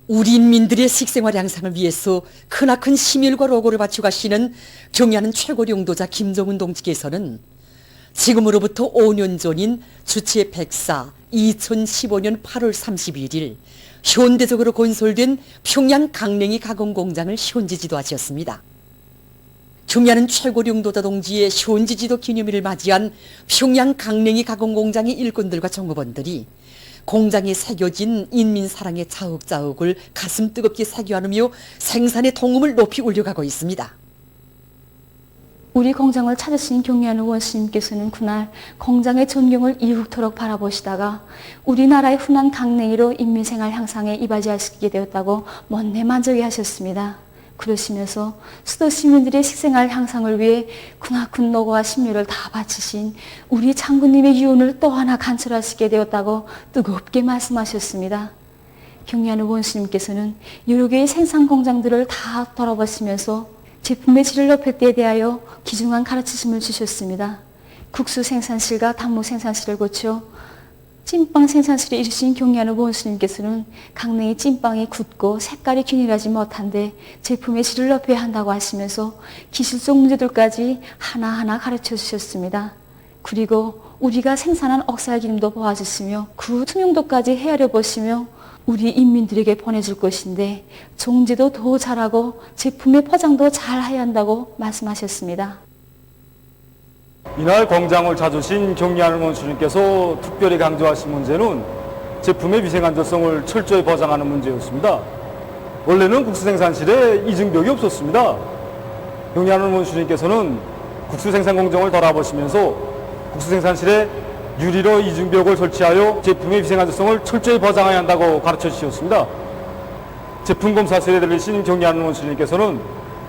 우리 인민들의 식생활 향상을 위해서 크나큰 심혈과 노고를 바쳐 가시는 경의하는 최고領導자 김정은 동지께서는 지금으로부터 5년 전인 주체 104 2015년 8월 31일 현대적으로 건설된 평양 강냉이 가공공장을 현지 지도하셨습니다. 경의하는 최고領導자 동지의 현지 지도 기념일을 맞이한 평양 강냉이 가공공장의 일꾼들과 종업원들이 공장에 새겨진 인민 사랑의 자욱자욱을 가슴 뜨겁게 새겨 안으며 생산의 통음을 높이 올려가고 있습니다. 우리 공장을 찾으신 경의하는 원수님께서는 그날 공장의 전경을 이윽도록 바라보시다가 우리나라의 훈한 강냉이로 인민생활 향상에 이바지하시게 되었다고 먼내 만족해 하셨습니다. 그러시면서 수도 시민들의 식생활 향상을 위해 크나큰 노고와 심려를 다 바치신 우리 장군님의 유언을 또 하나 간철하시게 되었다고 뜨겁게 말씀하셨습니다. 경의하는 원수님께서는 여러 개의 생산 공장들을 다 돌아보시면서 제품의 질을 높일 때에 대하여 귀중한 가르치심을 주셨습니다. 국수 생산실과 단무 생산실을 거쳐 찐빵 생산실에 이르신 경의하는 원수님께서는 강냉이 찐빵이 굳고 색깔이 균일하지 못한데 제품의 질을 높여야 한다고 하시면서 기술적 문제들까지 하나하나 가르쳐 주셨습니다. 그리고 우리가 생산한 억살기름도 보아주시며 그 투명도까지 헤아려 보시며 우리 인민들에게 보내줄 것인데 종제도 더 잘하고 제품의 포장도 잘 해야 한다고 말씀하셨습니다. 이날 공장을 찾으신 경의하는 원수님께서 특별히 강조하신 문제는 제품의 위생 안전성을 철저히 보장하는 문제였습니다. 원래는 국수 생산실에 이중벽이 없었습니다. 경의하는 원수님께서는 국수 생산 공정을 돌아보시면서 국수 생산실에 유리로 이중벽을 설치하여 제품의 위생 안전성을 철저히 보장해야 한다고 가르쳐 주셨습니다. 제품 검사실에 들리신 경의하는 원수님께서는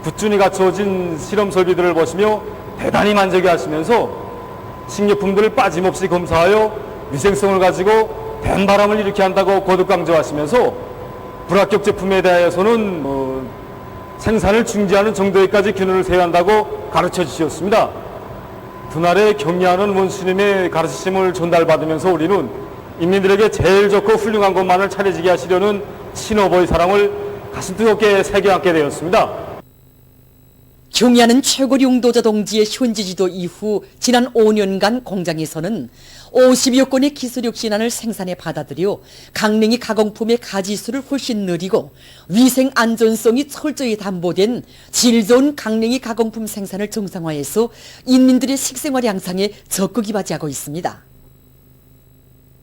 꾸준히 갖춰진 실험 설비들을 보시며 대단히 만족해 하시면서 식료품들을 빠짐없이 검사하여 위생성을 가지고 된바람을 일으켜야 한다고 거듭 강조하시면서 불합격 제품에 대해서는 생산을 중지하는 정도에까지 균형을 세워야 한다고 가르쳐 주셨습니다. 그날의 경의하는 원수님의 가르치심을 전달받으면서 우리는 인민들에게 제일 좋고 훌륭한 것만을 차려지게 하시려는 친어버의 사랑을 가슴 뜨겁게 새겨안게 되었습니다. 경의하는 최고領導자 동지의 현지 지도 이후 지난 5년간 공장에서는 50여 건의 기술력 신안을 생산해 받아들여 강냉이 가공품의 가지수를 훨씬 늘리고 위생 안전성이 철저히 담보된 질 좋은 강냉이 가공품 생산을 정상화해서 인민들의 식생활 향상에 적극 이바지하고 있습니다.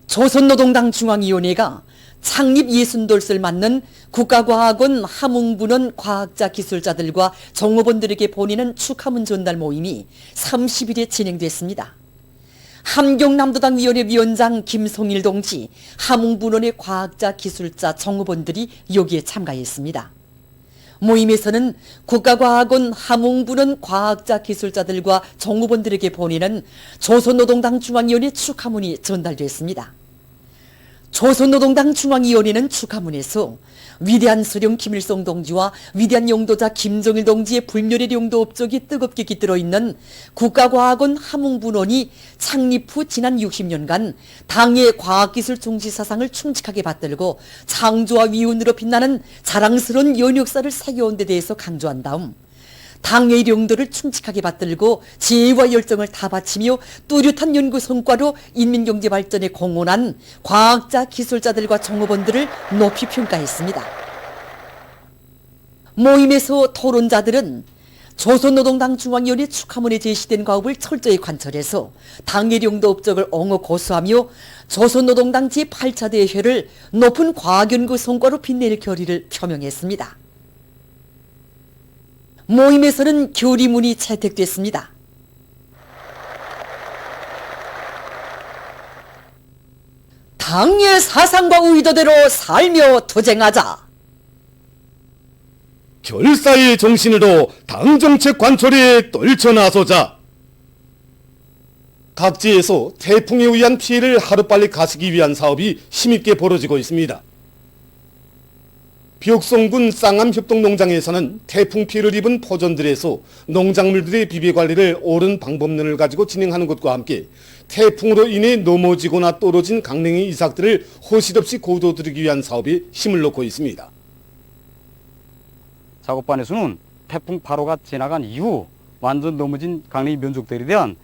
조선노동당 중앙위원회가 창립 60돌을 맞는 국가과학원 함흥분원 과학자 기술자들과 종업원들에게 보내는 축하문 전달 모임이 30일에 진행됐습니다. 함경남도당 위원회 위원장 김송일 동지, 함흥분원의 과학자 기술자 종업원들이 여기에 참가했습니다. 모임에서는 국가과학원 함흥분원 과학자 기술자들과 종업원들에게 보내는 조선노동당 중앙위원회 축하문이 전달됐습니다. 조선노동당 중앙위원회는 축하문에서 위대한 수령 김일성 동지와 위대한 용도자 김정일 동지의 불멸의 용도 업적이 뜨겁게 깃들어 있는 국가과학원 함흥분원이 창립 후 지난 60년간 당의 과학기술 중시 사상을 충직하게 받들고 창조와 위운으로 빛나는 자랑스러운 연역사를 새겨온 데 대해서 강조한 다음 당의 용도를 충직하게 받들고 지혜와 열정을 다 바치며 뚜렷한 연구 성과로 인민경제 발전에 공헌한 과학자, 기술자들과 종업원들을 높이 평가했습니다. 모임에서 토론자들은 조선노동당 중앙위원회 축하문에 제시된 과업을 철저히 관철해서 당의 용도 업적을 옹호 고수하며 조선노동당 제8차 대회를 높은 과학연구 성과로 빛낼 결의를 표명했습니다. 모임에서는 교리문이 채택됐습니다. 당의 사상과 의도대로 살며 투쟁하자. 결사의 정신으로 당정책 관철에 떨쳐나서자. 각지에서 태풍에 의한 피해를 하루빨리 가시기 위한 사업이 힘있게 벌어지고 있습니다. 벽성군 쌍암협동농장에서는 태풍 피해를 입은 포전들에서 농작물들의 비배관리를 옳은 방법론을 가지고 진행하는 것과 함께 태풍으로 인해 넘어지거나 떨어진 강냉이 이삭들을 허실없이 고도들이기 위한 사업에 힘을 놓고 있습니다. 작업반에서는 태풍 8호가 지나간 이후 완전 넘어진 강냉이 면적들에 대한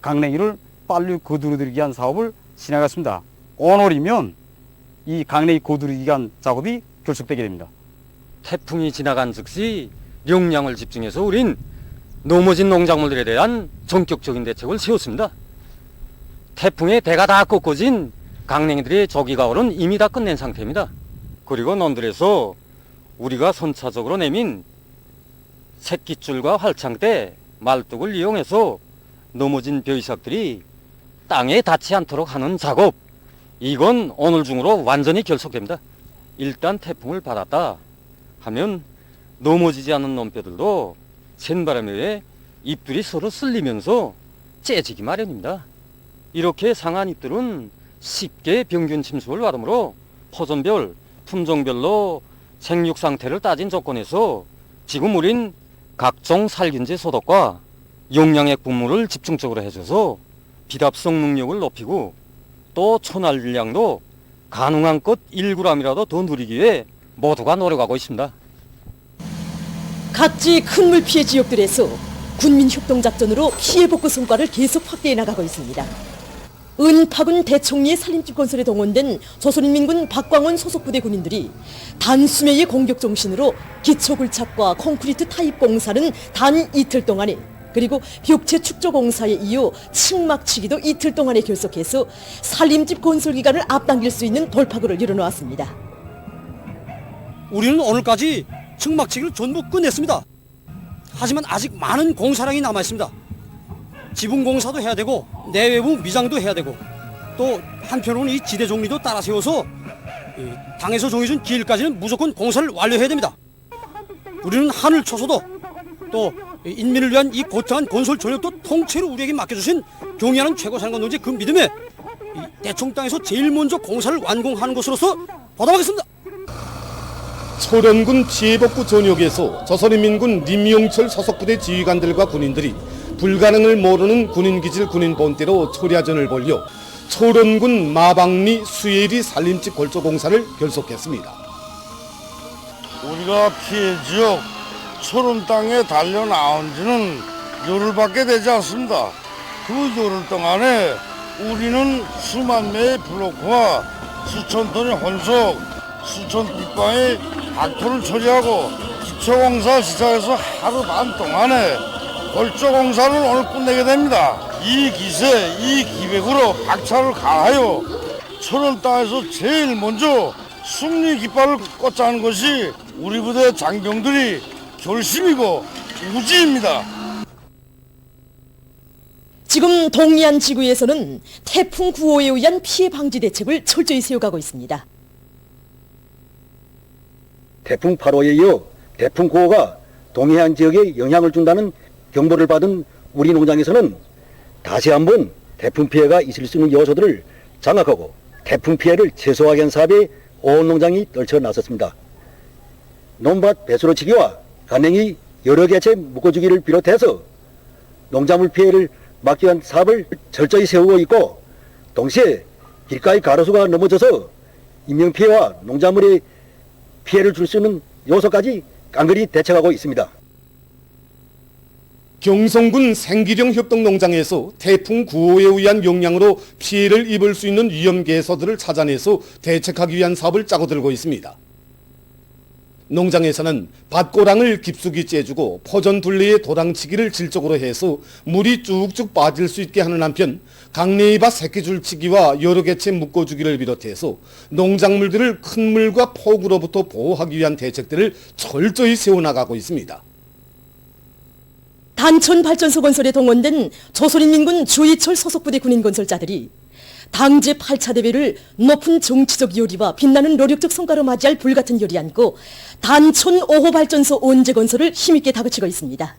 강냉이를 빨리 거두어들이기 위한 사업을 진행하겠습니다. 오늘이면 이 강냉이 거두어들이기 위한 작업이 결束되게 됩니다. 태풍이 지나간 즉시 용량을 집중해서 우린 넘어진 농작물들에 대한 전격적인 대책을 세웠습니다. 태풍에 대가 다 꺾어진 강냉이들의 저기가을은 이미 다 끝낸 상태입니다. 그리고 넌들에서 우리가 선차적으로 내민 새끼줄과 활창대, 말뚝을 이용해서 넘어진 벼이삭들이 땅에 닿지 않도록 하는 작업, 이건 오늘 중으로 완전히 결속됩니다. 일단 태풍을 받았다 하면 넘어지지 않는 논뼈들도 센바람에 의해 잎들이 서로 쓸리면서 째지기 마련입니다. 이렇게 상한 잎들은 쉽게 병균 침수를 받으므로 포전별, 품종별로 생육 상태를 따진 조건에서 지금 우린 각종 살균제 소독과 용량액 분무를 집중적으로 해줘서 비답성 능력을 높이고 또 초날량도 가능한 것 1g이라도 더 누리기 위해 모두가 노력하고 있습니다. 각지 큰 물 피해 지역들에서 군민 협동 작전으로 피해 복구 성과를 계속 확대해 나가고 있습니다. 은파군 대총리의 살림집 건설에 동원된 조선인민군 박광원 소속 부대 군인들이 단수매의 공격 정신으로 기초 굴착과 콘크리트 타입 공사는 단 이틀 동안에, 그리고 벽체 축조 공사에 이어 층막치기도 이틀 동안에 결속해서 살림집 건설 기간을 앞당길 수 있는 돌파구를 이뤄놓았습니다. 우리는 오늘까지 층막치기를 전부 끝냈습니다. 하지만 아직 많은 공사량이 남아있습니다. 지붕 공사도 해야 되고 내외부 미장도 해야 되고, 또 한편으로는 이 지대 정리도 따라 세워서 당에서 정해준 기일까지는 무조건 공사를 완료해야 됩니다. 우리는 하늘 초소도 또 인민을 위한 이 거창한 건설 전력도 통째로 우리에게 맡겨주신 경의하는 최고산관동지의 그 믿음에 대총 땅에서 제일 먼저 공사를 완공하는 것으로서 보답하겠습니다. 소련군 피해복구 전역에서 조선인민군 님용철 소속부대 지휘관들과 군인들이 불가능을 모르는 군인기질 군인본대로 초리아전을 벌여 소련군 마방리 수예리 살림집 골조 공사를 결속했습니다. 우리가 피해 지역 소련 땅에 달려 나온 지는 열흘밖에 되지 않습니다. 그 열흘 동안에 우리는 수만 매의 블로크와 수천 톤의 혼속, 수천 빗방의 박토를 처리하고 기초공사 시작해서 하루 반 동안에 골조 공사를 오늘 끝내게 됩니다. 이 기세, 이 기백으로 박차를 가하여 소련 땅에서 제일 먼저 승리 깃발을 꽂자는 것이 우리 부대 장병들이 결심이고 우지입니다. 지금 동해안 지구에서는 태풍 9호에 의한 피해 방지 대책을 철저히 세워가고 있습니다. 태풍 8호에 이어 태풍 9호가 동해안 지역에 영향을 준다는 경보를 받은 우리 농장에서는 다시 한번 태풍 피해가 있을 수 있는 요소들을 장악하고 태풍 피해를 최소화하기 위한 사업에 온 농장이 떨쳐 나섰습니다. 논밭 배수로치기와 간냉이 여러 개체 묶어주기를 비롯해서 농작물 피해를 막기 위한 사업을 철저히 세우고 있고, 동시에 길가의 가로수가 넘어져서 인명피해와 농작물에 피해를 줄 수 있는 요소까지 깡그리 대처하고 있습니다. 경성군 생기령 협동농장에서 태풍 9호에 의한 영향으로 피해를 입을 수 있는 위험개소들을 찾아내서 대책하기 위한 사업을 짜고 들고 있습니다. 농장에서는 밭고랑을 깊숙이 째주고 포전 둘레의 도랑치기를 질적으로 해서 물이 쭉쭉 빠질 수 있게 하는 한편 강냉이밭 새끼줄치기와 여러 개체 묶어주기를 비롯해서 농작물들을 큰 물과 폭우로부터 보호하기 위한 대책들을 철저히 세워나가고 있습니다. 단천 발전소 건설에 동원된 조선인민군 주의철 소속부대 군인 건설자들이 당제 8차 대회를 높은 정치적 요리와 빛나는 노력적 성과로 맞이할 불같은 열이 안고 단천 5호 발전소 원재 건설을 힘있게 다그치고 있습니다.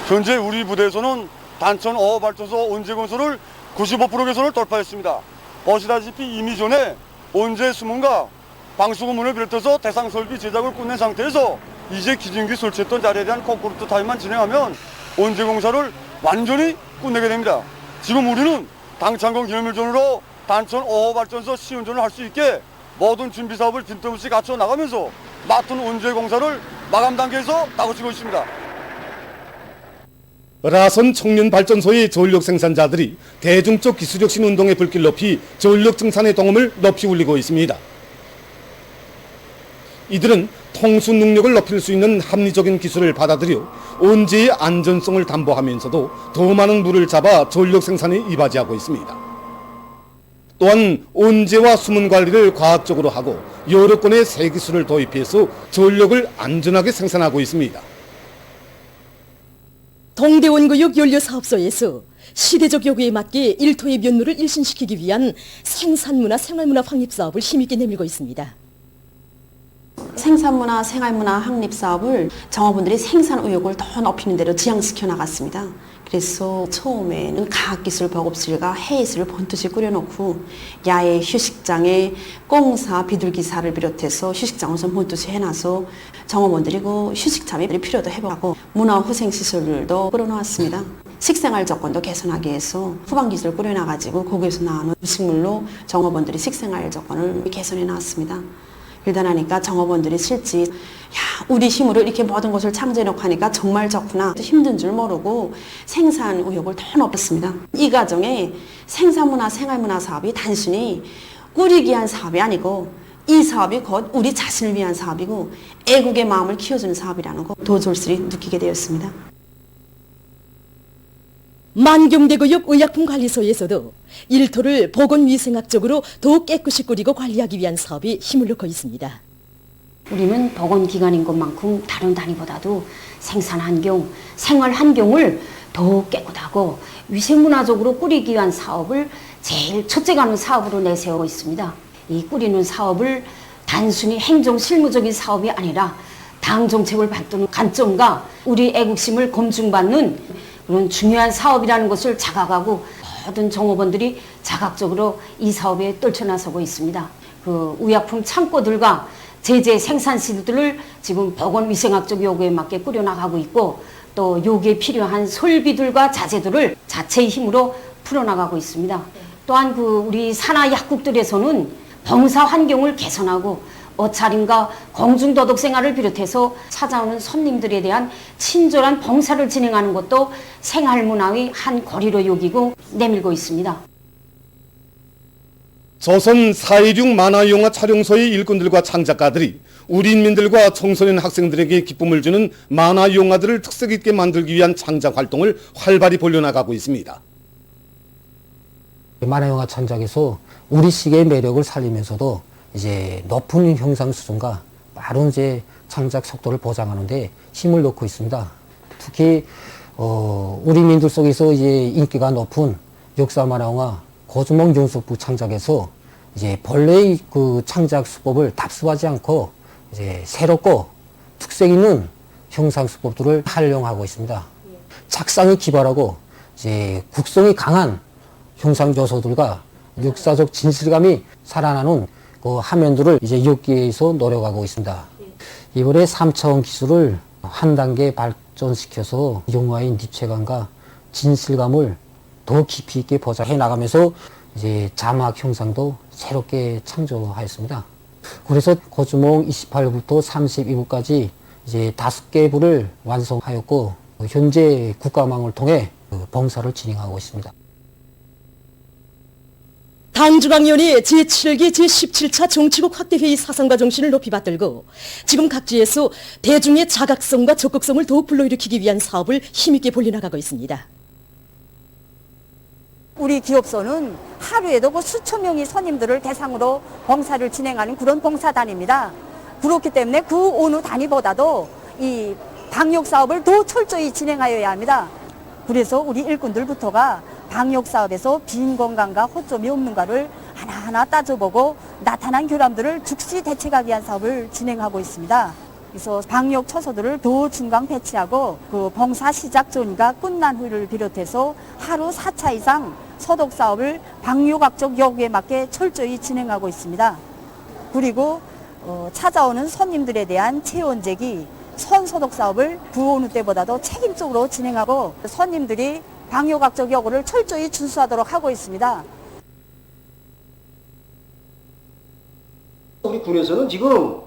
현재 우리 부대에서는 단천 5호 발전소 원재 건설을 95% 개선을 돌파했습니다. 보시다시피 이미 전에 원재 수문과 방수고문을 비롯해서 대상 설비 제작을 끝낸 상태에서 이제 기증기 설치했던 자리에 대한 콘크리트 타입만 진행하면 원재 공사를 완전히 끝내게 됩니다. 지금 우리는 당창건 기념일전으로 단천 5호 발전소 시운전을 할 수 있게 모든 준비 사업을 빈틈없이 갖춰 나가면서 맡은 온제 공사를 마감 단계에서 다그치고 있습니다. 라선 청년발전소의 전력 생산자들이 대중적 기술혁신 운동의 불길 높이 전력 증산의 동음을 높이 울리고 있습니다. 이들은 통수 능력을 높일 수 있는 합리적인 기술을 받아들여 온제의 안전성을 담보하면서도 더 많은 물을 잡아 전력 생산에 이바지하고 있습니다. 또한 온제와 수문 관리를 과학적으로 하고 여러 건의 새 기술을 도입해서 전력을 안전하게 생산하고 있습니다. 동대원구역 연료사업소에서 시대적 요구에 맞게 일토의 면모를 일신시키기 위한 생산문화, 생활문화 확립사업을 힘있게 내밀고 있습니다. 생산문화, 생활문화 확립 사업을 정업원들이 생산 의욕을 더 높이는 대로 지향시켜 나갔습니다. 그래서 처음에는 과학기술 보급실과 해외실을 본토시 꾸려놓고 야외 휴식장에 공사, 비둘기사를 비롯해서 휴식장을 좀 본토시 해놔서 정업원들이 그 휴식참이 필요도 해보고 문화후생시설도 꾸려놓았습니다. 식생활 조건도 개선하기 위해서 후방기술을 꾸려놔가지고 거기에서 나오는 음식물로 정업원들이 식생활 조건을 개선해 나왔습니다. 일단하니까 정업원들이 실제 우리 힘으로 이렇게 모든 것을 창조해놓고 하니까 정말 좋구나, 힘든 줄 모르고 생산 의욕을 더 높였습니다. 이 과정에 생산문화, 생활문화 사업이 단순히 꾸리기 위한 사업이 아니고 이 사업이 곧 우리 자신을 위한 사업이고 애국의 마음을 키워주는 사업이라는 거 더 절실히 느끼게 되었습니다. 만경대구역 의약품관리소에서도 일토를 보건위생학적으로 더욱 깨끗이 꾸리고 관리하기 위한 사업에 힘을 넣고 있습니다. 우리는 보건기관인 것만큼 다른 단위보다도 생산환경, 생활환경을 더욱 깨끗하고 위생문화적으로 꾸리기 위한 사업을 제일 첫째가 하는 사업으로 내세우고 있습니다. 이 꾸리는 사업을 단순히 행정 실무적인 사업이 아니라 당 정책을 받드는 관점과 우리 애국심을 검증받는 그런 중요한 사업이라는 것을 자각하고 모든 정업원들이 자각적으로 이 사업에 떨쳐나서고 있습니다. 그 의약품 창고들과 제재 생산시설들을 지금 보건위생학적 요구에 맞게 꾸려나가고 있고 또 여기에 필요한 설비들과 자재들을 자체의 힘으로 풀어나가고 있습니다. 또한 그 우리 산하 약국들에서는 봉사 환경을 개선하고 옷차림과 공중도덕 생활을 비롯해서 찾아오는 손님들에 대한 친절한 봉사를 진행하는 것도 생활문화의 한 고리로 여기고 내밀고 있습니다. 조선 4.16 만화영화 촬영소의 일꾼들과 창작가들이 우리 인민들과 청소년 학생들에게 기쁨을 주는 만화영화들을 특색 있게 만들기 위한 창작 활동을 활발히 벌려나가고 있습니다. 만화영화 창작에서 우리 시계의 매력을 살리면서도 이제 높은 형상 수준과 빠른 이제 창작 속도를 보장하는데 힘을 넣고 있습니다. 특히 우리 민들 속에서 이제 인기가 높은 역사 만화영화 고주몽 연속부 창작에서 이제 본래의 그 창작 수법을 답습하지 않고 이제 새롭고 특색 있는 형상 수법들을 활용하고 있습니다. 착상이 기발하고 이제 국성이 강한 형상 요소들과 역사적 진실감이 살아나는 그 화면들을 이제 엮기 위해서 노력하고 있습니다. 이번에 3차원 기술을 한 단계 발전시켜서 영화의 입체감과 진실감을 더 깊이 있게 보장해 나가면서 이제 자막 형상도 새롭게 창조하였습니다. 그래서 고주몽 28부터 32부까지 이제 5개 부를 완성하였고 현재 국가망을 통해 봉사를 진행하고 있습니다. 당중앙위원회 제7기 제17차 정치국 확대회의 사상과 정신을 높이 받들고 지금 각지에서 대중의 자각성과 적극성을 더욱 불러일으키기 위한 사업을 힘있게 벌려나가고 있습니다. 우리 기업소는 하루에도 그 수천 명의 손님들을 대상으로 봉사를 진행하는 그런 봉사단입니다. 그렇기 때문에 그 어느 단위보다도 이 방역 사업을 더 철저히 진행하여야 합니다. 그래서 우리 일꾼들부터가 방역 사업에서 빈 공간과 허점이 없는가를 하나하나 따져보고 나타난 결함들을 즉시 대책하기 위한 사업을 진행하고 있습니다. 그래서 방역 처소들을 더 중강 배치하고 그 봉사 시작 전과 끝난 후를 비롯해서 하루 4차 이상 소독 사업을 방역학적 요구에 맞게 철저히 진행하고 있습니다. 그리고 찾아오는 손님들에 대한 체온제기, 손 소독 사업을 그 어느 때보다도 책임적으로 진행하고 손님들이 방역학적 요구를 철저히 준수하도록 하고 있습니다. 우리 군에서는 지금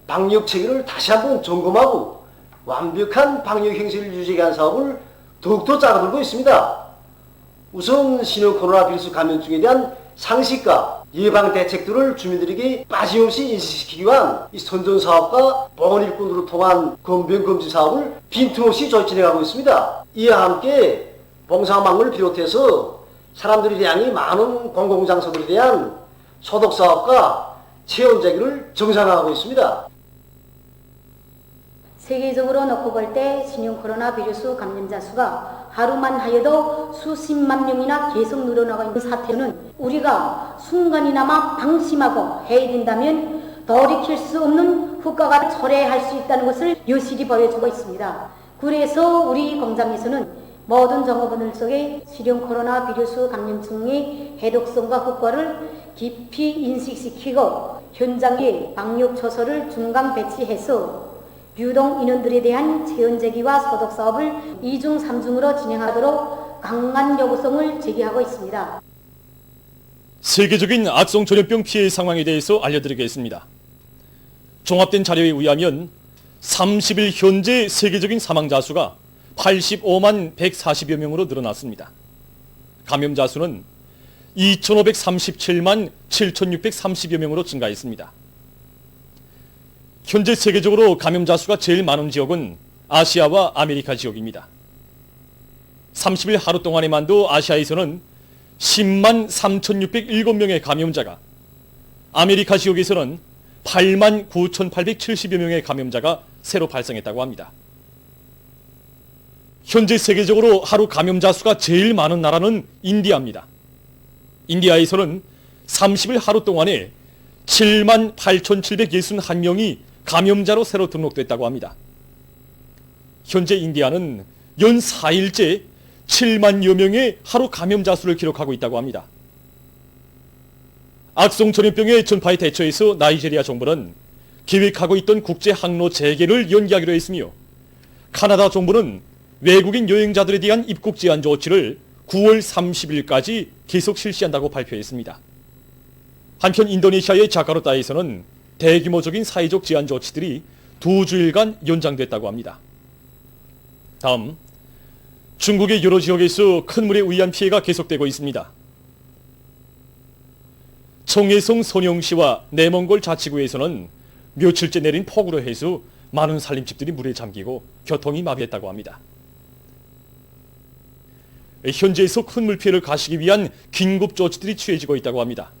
방역 체계를 다시 한번 점검하고 완벽한 방역 행세를 유지하기 위한 사업을 더욱더 짜들고 있습니다. 우선 신형 코로나 바이러스 감염증에 대한 상식과 예방 대책들을 주민들에게 빠짐없이 인식시키기 위한 이 선전사업과 보건 일꾼으로 통한 건병검진 사업을 빈틈없이 저희 진행하고 있습니다. 이와 함께 봉사망을 비롯해서 사람들이 대한 많은 공공장소들에 대한 소독사업과 체온제기를 정상화하고 있습니다. 세계적으로 놓고 볼 때 신형 코로나 바이러스 감염자 수가 하루만 하여도 수십만 명이나 계속 늘어나고 있는 사태는 우리가 순간이나마 방심하고 해야 된다면 돌이킬 수 없는 효과가 초래할 수 있다는 것을 여실히 보여주고 있습니다. 그래서 우리 공장에서는 모든 종업원들 속에 신형 코로나 바이러스 감염증의 해독성과 효과를 깊이 인식시키고 현장에 방역 초소를 중간 배치해서 유동 인원들에 대한 체온제기와 소독 사업을 2중 3중으로 진행하도록 강한 요구성을 제기하고 있습니다. 세계적인 악성 전염병 피해 상황에 대해서 알려드리겠습니다. 종합된 자료에 의하면 30일 현재 세계적인 사망자 수가 85만 140여 명으로 늘어났습니다. 감염자 수는 2,537만 7,630여 명으로 증가했습니다. 현재 세계적으로 감염자 수가 제일 많은 지역은 아시아와 아메리카 지역입니다. 30일 하루 동안에만도 아시아에서는 10만 3,607명의 감염자가, 아메리카 지역에서는 8만 9,870여 명의 감염자가 새로 발생했다고 합니다. 현재 세계적으로 하루 감염자 수가 제일 많은 나라는 인디아입니다. 인디아에서는 30일 하루 동안에 7만 8,761명이 감염자로 새로 등록됐다고 합니다. 현재 인디아는 연 4일째 7만여 명의 하루 감염자 수를 기록하고 있다고 합니다. 악성 전염병의 전파에 대처해서 나이지리아 정부는 계획하고 있던 국제 항로 재개를 연기하기로 했으며, 카나다 정부는 외국인 여행자들에 대한 입국 제한 조치를 9월 30일까지 계속 실시한다고 발표했습니다. 한편 인도네시아의 자카르타에서는 대규모적인 사회적 제한 조치들이 2주일간 연장됐다고 합니다. 다음, 중국의 여러 지역에서 큰 물에 의한 피해가 계속되고 있습니다. 청해성 선영시와 내몽골 자치구에서는 며칠째 내린 폭우로 해서 많은 산림집들이 물에 잠기고 교통이 마비했다고 합니다. 현지에서 큰 물피해를 가시기 위한 긴급 조치들이 취해지고 있다고 합니다.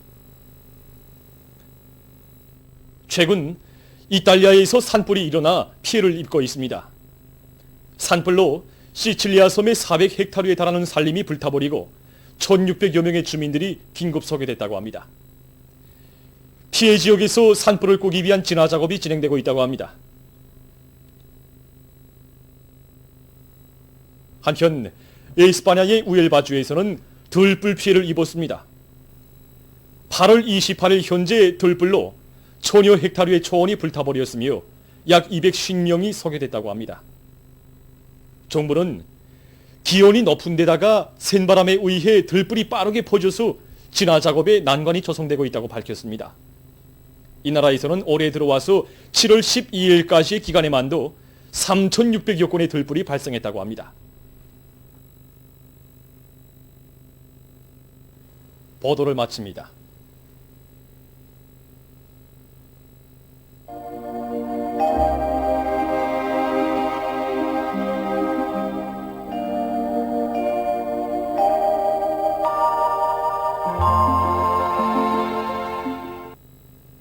최근 이탈리아에서 산불이 일어나 피해를 입고 있습니다. 산불로 시칠리아 섬의 400헥타르에 달하는 산림이 불타버리고 1,600여 명의 주민들이 긴급 소개됐다고 합니다. 피해 지역에서 산불을 끄기 위한 진화 작업이 진행되고 있다고 합니다. 한편 에스파냐의 우엘바주에서는 들불 피해를 입었습니다. 8월 28일 현재 들불로 1000여 헥타르의 초원이 불타버렸으며 약 250명이 소개됐다고 합니다. 정부는 기온이 높은 데다가 센바람에 의해 들불이 빠르게 퍼져서 진화 작업에 난관이 조성되고 있다고 밝혔습니다. 이 나라에서는 올해 들어와서 7월 12일까지의 기간에만도 3,600여 건의 들불이 발생했다고 합니다. 보도를 마칩니다.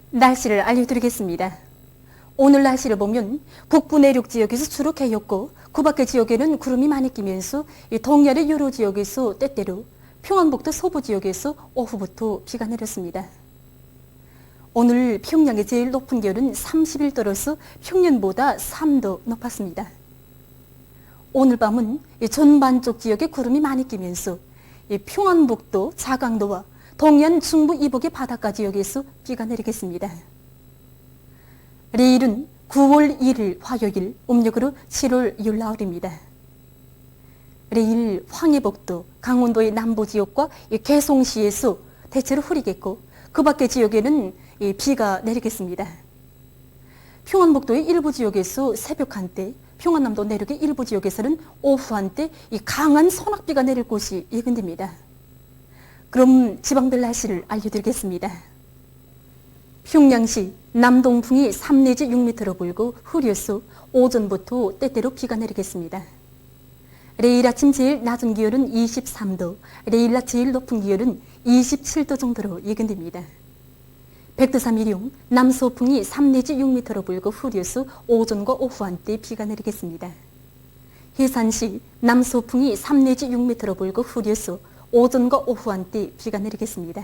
날씨를 알려드리겠습니다. 오늘 날씨를 보면 북부 내륙 지역에서 주로 개였고 그 밖의 지역에는 구름이 많이 끼면서 동해안의 여러 지역에서 때때로 평안북도 서부 지역에서 오후부터 비가 내렸습니다. 오늘 평양의 제일 높은 기온은 31도로서 평년보다 3도 높았습니다. 오늘 밤은 전반쪽 지역에 구름이 많이 끼면서 평안북도 자강도와 동해안 중부 이북의 바닷가 지역에서 비가 내리겠습니다. 내일은 9월 1일 화요일, 음력으로 7월 율나흘입니다. 내일 황해북도, 강원도의 남부 지역과 개송시에서 대체로 흐리겠고 그 밖의 지역에는 비가 내리겠습니다. 평안북도의 일부 지역에서 새벽 한때, 평안남도 내륙의 일부 지역에서는 오후 한때 이 강한 소낙비가 내릴 곳이 예견됩니다. 그럼 지방별 날씨를 알려드리겠습니다. 평양시 남동풍이 3 내지 6m로 불고 흐려서 오전부터 때때로 비가 내리겠습니다. 내일 아침 제일 낮은 기온은 23도, 내일 낮 제일 높은 기온은 27도 정도로 예견됩니다. 백두산 일용 남서풍이 3 내지 6m로 불고 흐려서 오전과 오후 한때 비가 내리겠습니다. 해산시 남서풍이 3 내지 6m로 불고 흐려서 오전과 오후 한때 비가 내리겠습니다.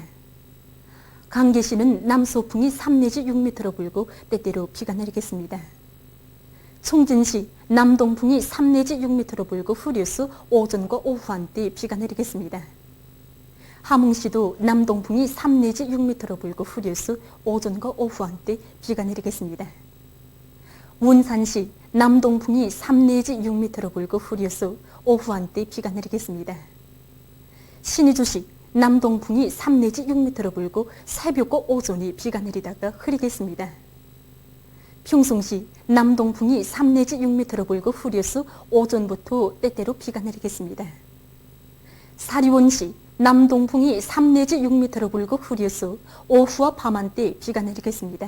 강계시는 남서풍이 3 내지 6m로 불고 때때로 비가 내리겠습니다. 총진시 남동풍이 3 내지 6m로 불고 흐려서 오전과 오후 한때 비가 내리겠습니다. 함흥시도 남동풍이 3 내지 6m로 불고 흐려서 오전과 오후 한때 비가 내리겠습니다. 운산시 남동풍이 3 내지 6m로 불고 흐려서 오후 한때 비가 내리겠습니다. 신의주시 남동풍이 3 내지 6m로 불고 새벽과 오전에 비가 내리다가 흐리겠습니다. 평송시 남동풍이 3 내지 6m로 불고 흐려서 오전부터 때때로 비가 내리겠습니다. 사리원시 남동풍이 3 내지 6m로 불고 흐려서 오후와 밤 한때 비가 내리겠습니다.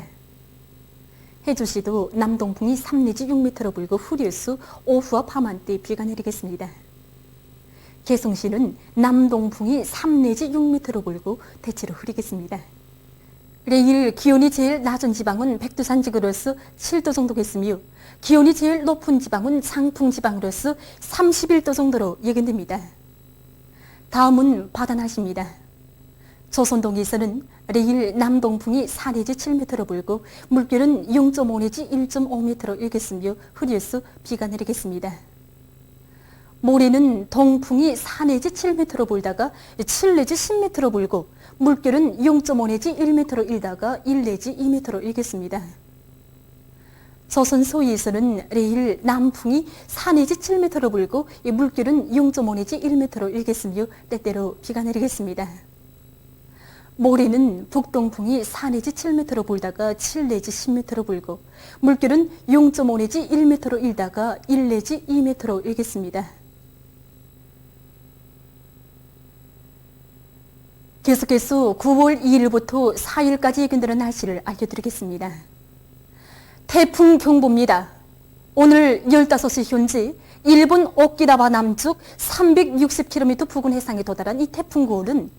해주시도 남동풍이 3 내지 6m로 불고 흐려서 오후와 밤 한때 비가 내리겠습니다. 개성시는 남동풍이 3 내지 6m로 불고 대체로 흐리겠습니다. 내일 기온이 제일 낮은 지방은 백두산 지구로서 7도 정도겠으며 기온이 제일 높은 지방은 장풍 지방으로서 31도 정도로 예견됩니다. 다음은 바다 날씨입니다. 조선동에서는 내일 남동풍이 4 내지 7m로 불고 물결은 0.5 내지 1.5m로 일겠으며 흐려서 비가 내리겠습니다. 모레는 동풍이 4 내지 7m로 불다가 7 내지 10m로 불고 물결은 0.5 내지 1m로 일다가 1 내지 2m로 일겠습니다. 조선 소위에서는 내일 남풍이 4 내지 7m로 불고 물결은 0.5 내지 1m로 일겠으며 때때로 비가 내리겠습니다. 모레는 북동풍이 4 내지 7m로 불다가 7 내지 10m로 불고 물결은 0.5 내지 1m로 일다가 1 내지 2m로 일겠습니다. 계속해서 9월 2일부터 4일까지 예견되는 날씨를 알려드리겠습니다. 태풍 경보입니다. 오늘 15시 현재 일본 오키나와 남쪽 360km 부근 해상에 도달한 이 태풍 9호는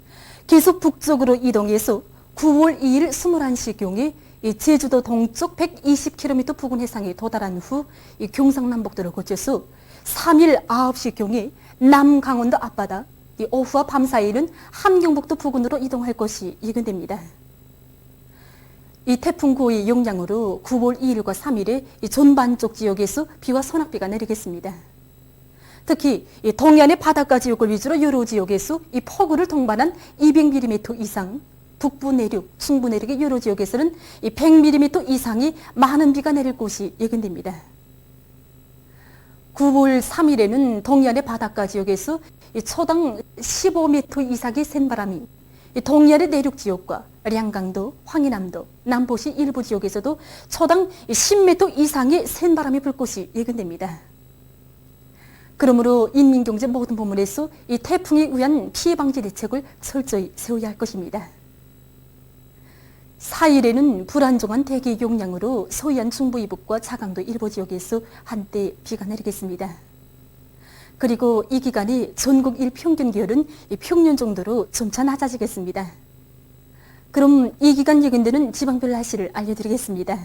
계속 북쪽으로 이동해서 9월 2일 21시경에 제주도 동쪽 120km 부근 해상에 도달한 후 경상남북도를 거쳐서 3일 9시경에 남강원도 앞바다, 오후와 밤 사이는 함경북도 부근으로 이동할 것이 예견됩니다. 이 태풍 9호의 영향으로 9월 2일과 3일에 전반쪽 지역에서 비와 소낙비가 내리겠습니다. 특히 동해안의 바닷가 지역을 위주로 여러 지역에서 이 폭우를 동반한 200mm 이상, 북부 내륙, 중부 내륙의 여러 지역에서는 100mm 이상이 많은 비가 내릴 곳이 예견됩니다. 9월 3일에는 동해안의 바닷가 지역에서 초당 15m 이상의 센 바람이 동해안의 내륙 지역과 량강도, 황해남도, 남부시 일부 지역에서도 초당 10m 이상의 센 바람이 불 것이 예견됩니다. 그러므로 인민경제 모든 부문에서 이 태풍에 의한 피해 방지 대책을 철저히 세워야 할 것입니다. 4일에는 불안정한 대기 영향으로 서해안 중부 이북과 자강도 일부 지역에서 한때 비가 내리겠습니다. 그리고 이 기간에 전국 일평균 기온은 평년 정도로 점차 낮아지겠습니다. 그럼 이 기간 예견되는 지방별 날씨를 알려드리겠습니다.